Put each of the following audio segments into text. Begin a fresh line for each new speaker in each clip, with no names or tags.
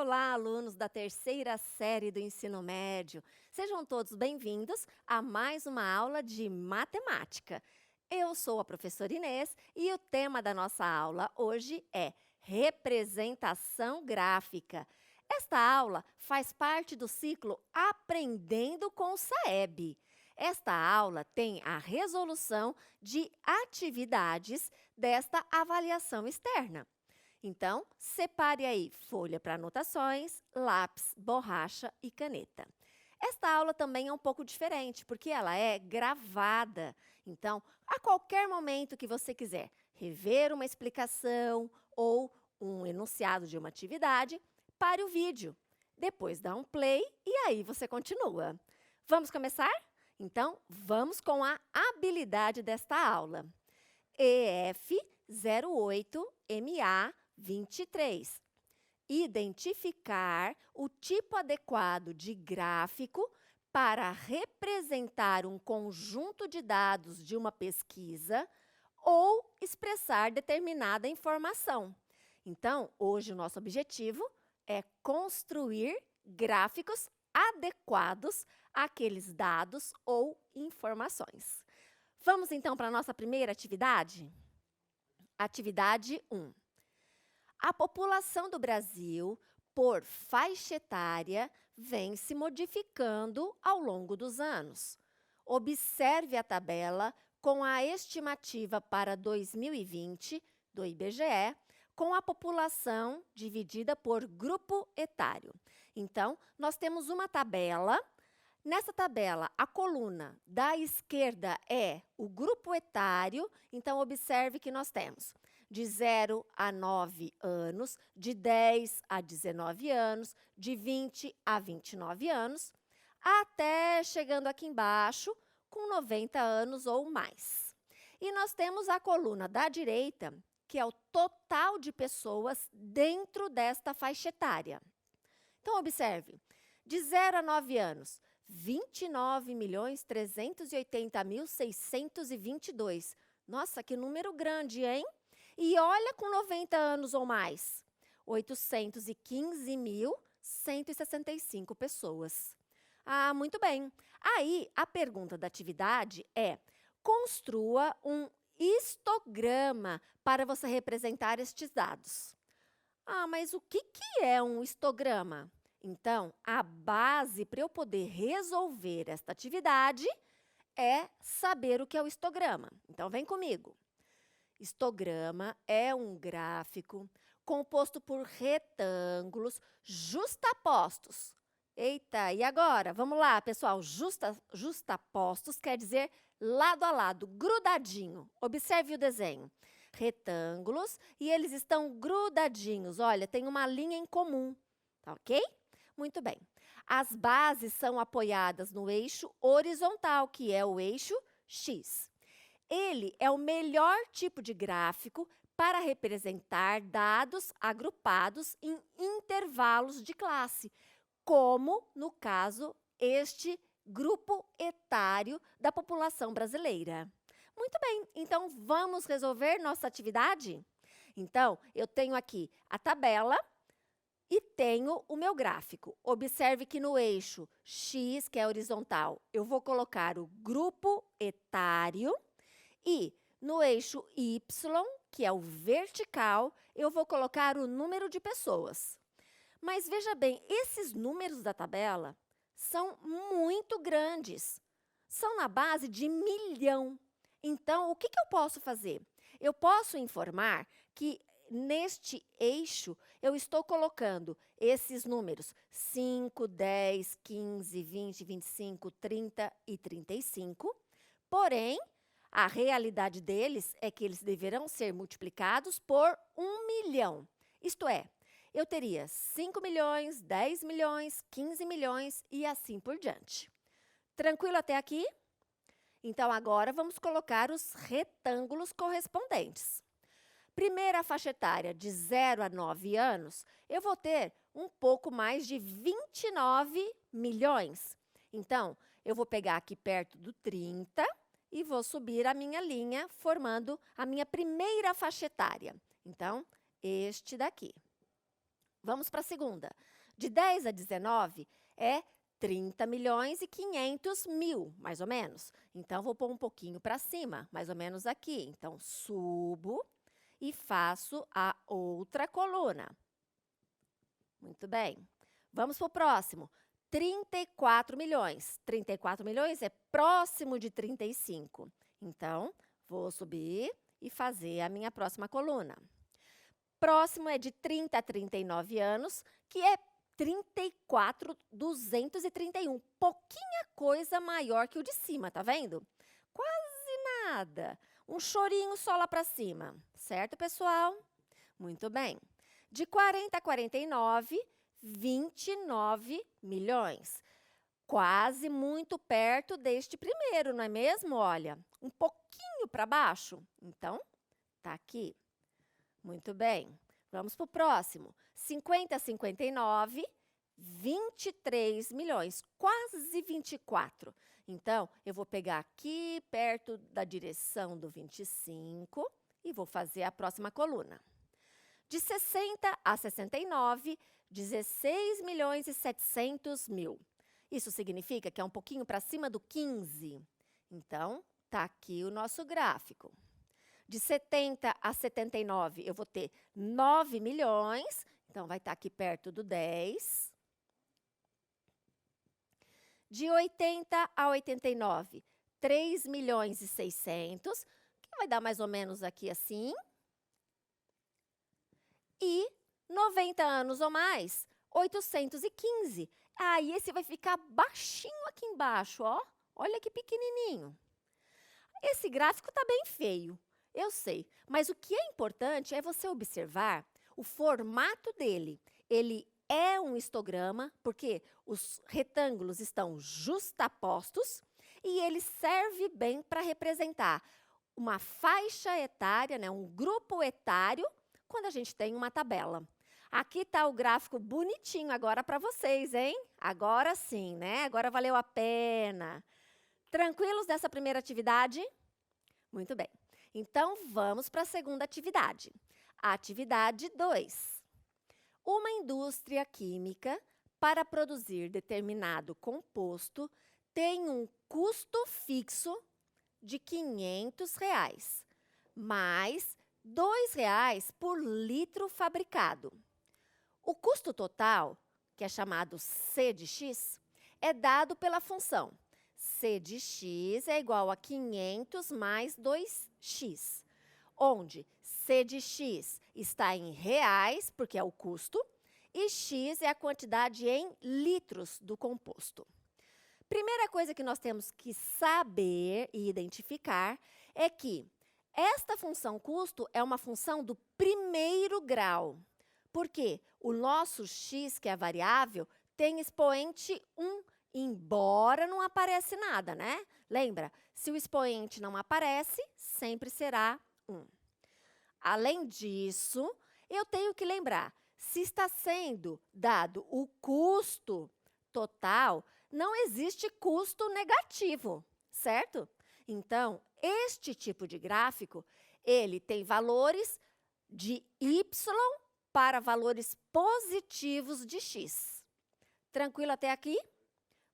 Olá, alunos da terceira série do ensino médio. Sejam todos bem-vindos a mais uma aula de matemática. Eu sou a professora Inês e o tema da nossa aula hoje é representação gráfica. Esta aula faz parte do ciclo Aprendendo com o SAEB. Esta aula tem a resolução de atividades desta avaliação externa. Então, separe aí folha para anotações, lápis, borracha e caneta. Esta aula também é um pouco diferente, porque ela é gravada. Então, a qualquer momento que você quiser rever uma explicação ou um enunciado de uma atividade, pare o vídeo. Depois dá um play e aí você continua. Vamos começar? Então, vamos com a habilidade desta aula. EF 08MA 23. Identificar o tipo adequado de gráfico para representar um conjunto de dados de uma pesquisa ou expressar determinada informação. Então, hoje o nosso objetivo é construir gráficos adequados àqueles dados ou informações. Vamos então para a nossa primeira atividade? Atividade 1. A população do Brasil, por faixa etária, vem se modificando ao longo dos anos. Observe a tabela com a estimativa para 2020 do IBGE, com a população dividida por grupo etário. Então, nós temos uma tabela. Nessa tabela, a coluna da esquerda é o grupo etário. Então, observe que nós temos de 0 a 9 anos, de 10 a 19 anos, de 20 a 29 anos, até chegando aqui embaixo com 90 anos ou mais. E nós temos a coluna da direita, que é o total de pessoas dentro desta faixa etária. Então, observe, de 0 a 9 anos, 29.380.622. Nossa, que número grande, hein? E olha com 90 anos ou mais, 815.165 pessoas. Ah, muito bem. Aí, a pergunta da atividade é: construa um histograma para você representar estes dados. Ah, mas o que é um histograma? Então, a base para eu poder resolver esta atividade é saber o que é o histograma. Então, vem comigo. Histograma é um gráfico composto por retângulos justapostos. Eita, e agora? Vamos lá, pessoal. Justapostos quer dizer lado a lado, grudadinho. Observe o desenho. Retângulos e eles estão grudadinhos. Olha, tem uma linha em comum, tá ok? Muito bem. As bases são apoiadas no eixo horizontal, que é o eixo X. Ele é o melhor tipo de gráfico para representar dados agrupados em intervalos de classe, como, no caso, este grupo etário da população brasileira. Muito bem, então vamos resolver nossa atividade? Então, eu tenho aqui a tabela e tenho o meu gráfico. Observe que no eixo X, que é horizontal, eu vou colocar o grupo etário. E no eixo Y, que é o vertical, eu vou colocar o número de pessoas. Mas veja bem, esses números da tabela são muito grandes. São na base de 1.000.000. Então, o que eu posso fazer? Eu posso informar que neste eixo eu estou colocando esses números 5, 10, 15, 20, 25, 30 e 35. Porém, a realidade deles é que eles deverão ser multiplicados por 1.000.000. Isto é, eu teria 5 milhões, 10 milhões, 15 milhões e assim por diante. Tranquilo até aqui? Então, agora vamos colocar os retângulos correspondentes. Primeira faixa etária, de 0 a 9 anos, eu vou ter um pouco mais de 29 milhões. Então, eu vou pegar aqui perto do 30 e vou subir a minha linha, formando a minha primeira faixa etária. Então, este daqui. Vamos para a segunda. De 10 a 19 é 30 milhões e 500 mil, mais ou menos. Então, vou pôr um pouquinho para cima, mais ou menos aqui. Então, subo e faço a outra coluna. Muito bem. Vamos para o próximo. 34 milhões. 34 milhões é próximo de 35. Então, vou subir e fazer a minha próxima coluna. Próximo é de 30 a 39 anos, que é 34.231. Pouquinha coisa maior que o de cima, tá vendo? Quase nada. Um chorinho só lá para cima. Certo, pessoal? Muito bem. De 40 a 49, 29 milhões. Quase muito perto deste primeiro, não é mesmo? Olha, um pouquinho para baixo. Então, tá aqui. Muito bem. Vamos para o próximo. 50 a 59, 23 milhões. Quase 24. Então, eu vou pegar aqui perto da direção do 25 e vou fazer a próxima coluna. De 60 a 69, 16 milhões e 700 mil. Isso significa que é um pouquinho para cima do 15. Então, está aqui o nosso gráfico. De 70 a 79, eu vou ter 9 milhões. Então, vai estar aqui perto do 10. De 80 a 89, 3 milhões e 600, que vai dar mais ou menos aqui assim. E 90 anos ou mais, 815. Aí, esse vai ficar baixinho aqui embaixo, ó. Olha que pequenininho. Esse gráfico está bem feio, eu sei. Mas o que é importante é você observar o formato dele. Ele é um histograma, porque os retângulos estão justapostos e ele serve bem para representar uma faixa etária, né, um grupo etário, quando a gente tem uma tabela. Aqui está o gráfico bonitinho agora para vocês, hein? Agora sim, né? Agora valeu a pena. Tranquilos dessa primeira atividade? Muito bem. Então, vamos para a segunda atividade. A atividade 2. Uma indústria química, para produzir determinado composto, tem um custo fixo de R$ 500, mais R$ 2,00 por litro fabricado. O custo total, que é chamado C de x, é dado pela função C de x é igual a 500 mais 2x, onde C de x está em reais, porque é o custo, e x é a quantidade em litros do composto. Primeira coisa que nós temos que saber e identificar é que esta função custo é uma função do primeiro grau, porque o nosso x, que é a variável, tem expoente 1, embora não aparece nada, né? Lembra, se o expoente não aparece, sempre será 1. Além disso, eu tenho que lembrar, se está sendo dado o custo total, não existe custo negativo, certo? Então, este tipo de gráfico, ele tem valores de y para valores positivos de x. Tranquilo até aqui?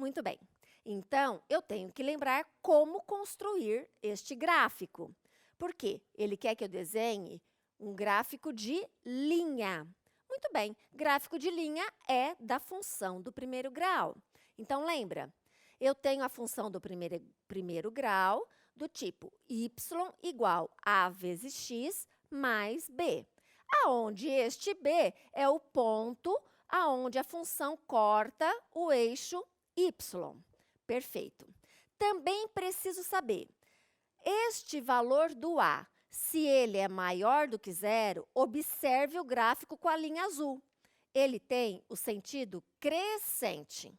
Muito bem. Então, eu tenho que lembrar como construir este gráfico. Por quê? Ele quer que eu desenhe um gráfico de linha. Muito bem, gráfico de linha é da função do primeiro grau. Então, lembra, eu tenho a função do primeiro grau do tipo y igual a vezes x mais b, aonde este b é o ponto aonde a função corta o eixo y. Perfeito. Também preciso saber, este valor do a, se ele é maior do que zero, observe o gráfico com a linha azul. Ele tem o sentido crescente.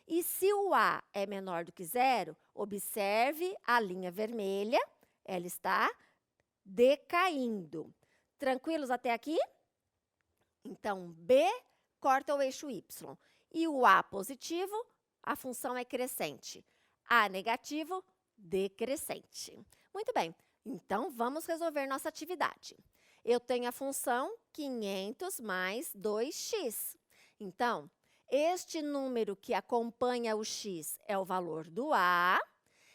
E se o a é menor do que zero, observe a linha vermelha, ela está decaindo. Tranquilos até aqui? Então, b corta o eixo y. E o a positivo, a função é crescente. A negativo, decrescente. Muito bem, então vamos resolver nossa atividade. Eu tenho a função 500 mais 2x. Então, Este número que acompanha o x é o valor do A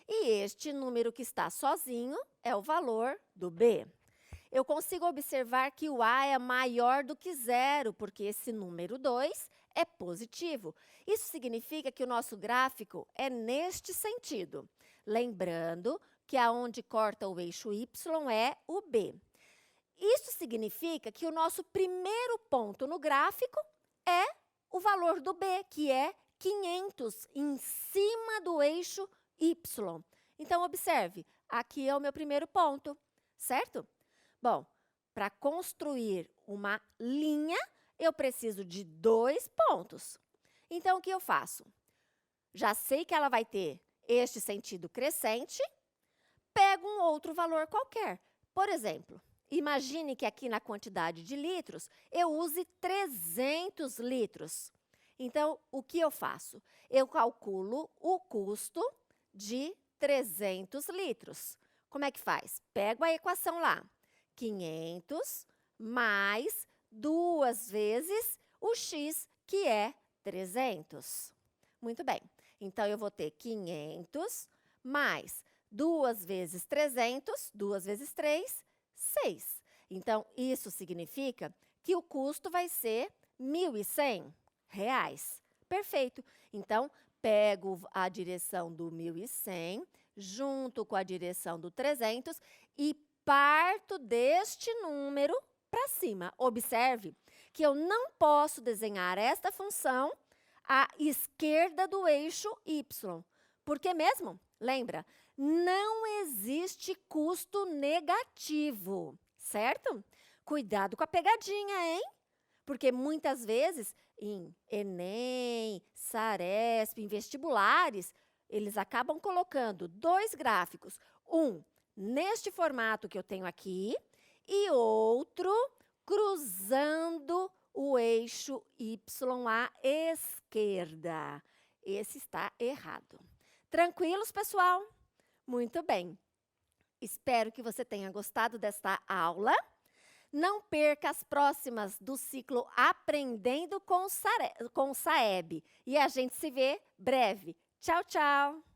e este número que está sozinho é o valor do B. Eu consigo observar que o A é maior do que zero, porque esse número 2 é positivo. Isso significa que o nosso gráfico é neste sentido. Lembrando que aonde corta o eixo Y é o B. Isso significa que o nosso primeiro ponto no gráfico é o valor do B, que é 500 em cima do eixo Y. Então, observe, aqui é o meu primeiro ponto, certo? Bom, para construir uma linha, eu preciso de 2 pontos. Então, o que eu faço? Já sei que ela vai ter este sentido crescente, pego um outro valor qualquer. Por exemplo, imagine que aqui na quantidade de litros, eu use 300 litros. Então, o que eu faço? Eu calculo o custo de 300 litros. Como é que faz? Pego a equação lá. 500 mais 2 vezes o x, que é 300. Muito bem. Então, eu vou ter 500 mais 2 vezes 300, 2 vezes 3, 6. Então, isso significa que o custo vai ser R$ 1.100. Perfeito. Então, pego a direção do 1.100 junto com a direção do 300 e parto deste número para cima. Observe que eu não posso desenhar esta função à esquerda do eixo Y. Por que mesmo? Lembra? Não existe custo negativo, certo? Cuidado com a pegadinha, hein? Porque muitas vezes em Enem, Saresp, em vestibulares, eles acabam colocando 2 gráficos, um neste formato que eu tenho aqui e outro cruzando o eixo Y à esquerda. Esse está errado. Tranquilos, pessoal? Muito bem. Espero que você tenha gostado desta aula. Não perca as próximas do ciclo Aprendendo com o Saeb. E a gente se vê breve. Tchau, tchau!